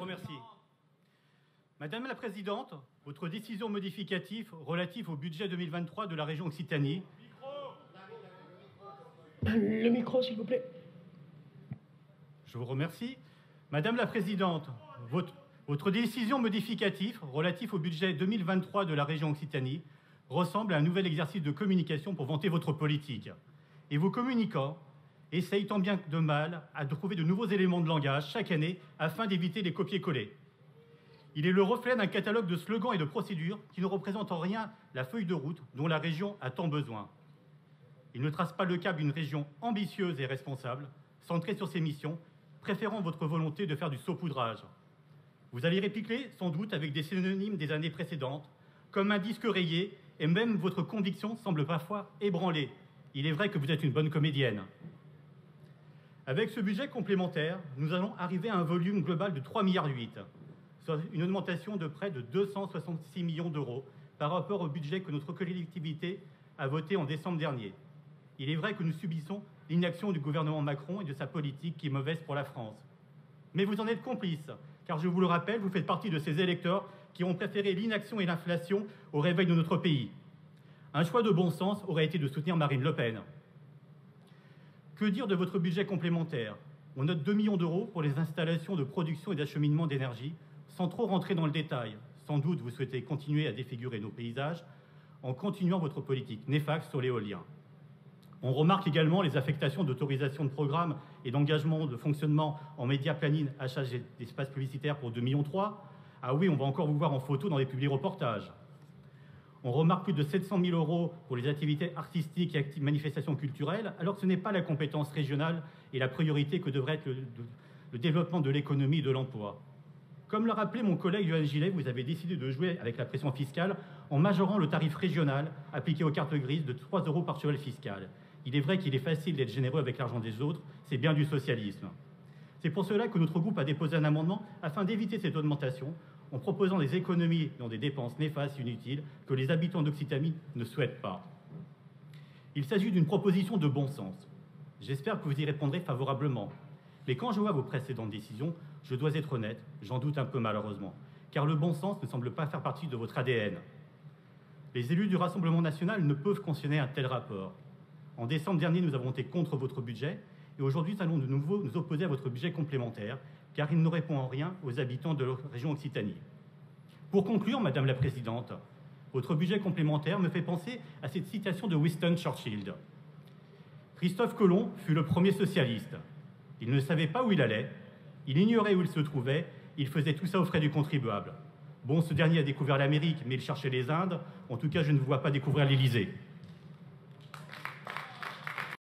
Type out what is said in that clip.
remercie. Madame la Présidente, votre décision modificative relative au budget 2023 de la région Occitanie... Le micro, s'il vous plaît. Je vous remercie. Madame la Présidente, votre décision modificative relative au budget 2023 de la région Occitanie ressemble à un nouvel exercice de communication pour vanter votre politique. Et vos communicants essayent tant bien que mal à trouver de nouveaux éléments de langage chaque année afin d'éviter les copier-coller. Il est le reflet d'un catalogue de slogans et de procédures qui ne représentent en rien la feuille de route dont la région a tant besoin. Il ne trace pas le cap d'une région ambitieuse et responsable, centrée sur ses missions, préférant votre volonté de faire du saupoudrage. Vous allez répliquer sans doute avec des synonymes des années précédentes, comme un disque rayé, et même votre conviction semble parfois ébranlée. Il est vrai que vous êtes une bonne comédienne. Avec ce budget complémentaire, nous allons arriver à un volume global de 3,8 milliards, soit une augmentation de près de 266 millions d'euros par rapport au budget que notre collectivité a voté en décembre dernier. Il est vrai que nous subissons l'inaction du gouvernement Macron et de sa politique qui est mauvaise pour la France. Mais vous en êtes complice, car je vous le rappelle, vous faites partie de ces électeurs qui ont préféré l'inaction et l'inflation au réveil de notre pays. Un choix de bon sens aurait été de soutenir Marine Le Pen. Que dire de votre budget complémentaire? On note 2 millions d'euros pour les installations de production et d'acheminement d'énergie, sans trop rentrer dans le détail. Sans doute vous souhaitez continuer à défigurer nos paysages en continuant votre politique néfaste sur l'éolien. On remarque également les affectations d'autorisation de programme et d'engagement de fonctionnement en média planning, achat d'espaces publicitaires pour 2,3 millions. Ah oui, on va encore vous voir en photo dans les publi-reportages. On remarque plus de 700 000 euros pour les activités artistiques et manifestations culturelles, alors que ce n'est pas la compétence régionale et la priorité que devrait être le développement de l'économie et de l'emploi. Comme l'a rappelé mon collègue Johan Gillet, vous avez décidé de jouer avec la pression fiscale en majorant le tarif régional appliqué aux cartes grises de 3 euros par cheval fiscal. Il est vrai qu'il est facile d'être généreux avec l'argent des autres, c'est bien du socialisme. C'est pour cela que notre groupe a déposé un amendement afin d'éviter cette augmentation, en proposant des économies dans des dépenses néfastes et inutiles que les habitants d'Occitanie ne souhaitent pas. Il s'agit d'une proposition de bon sens. J'espère que vous y répondrez favorablement. Mais quand je vois vos précédentes décisions, je dois être honnête, j'en doute un peu malheureusement, car le bon sens ne semble pas faire partie de votre ADN. Les élus du Rassemblement national ne peuvent cautionner un tel rapport. En décembre dernier, nous avons été contre votre budget, et aujourd'hui, nous allons de nouveau nous opposer à votre budget complémentaire, car il ne répond en rien aux habitants de la région Occitanie. Pour conclure, Madame la Présidente, votre budget complémentaire me fait penser à cette citation de Winston Churchill. Christophe Colomb fut le premier socialiste. Il ne savait pas où il allait, il ignorait où il se trouvait, il faisait tout ça aux frais du contribuable. Bon, ce dernier a découvert l'Amérique, mais il cherchait les Indes. En tout cas, je ne vois pas découvrir l'Élysée.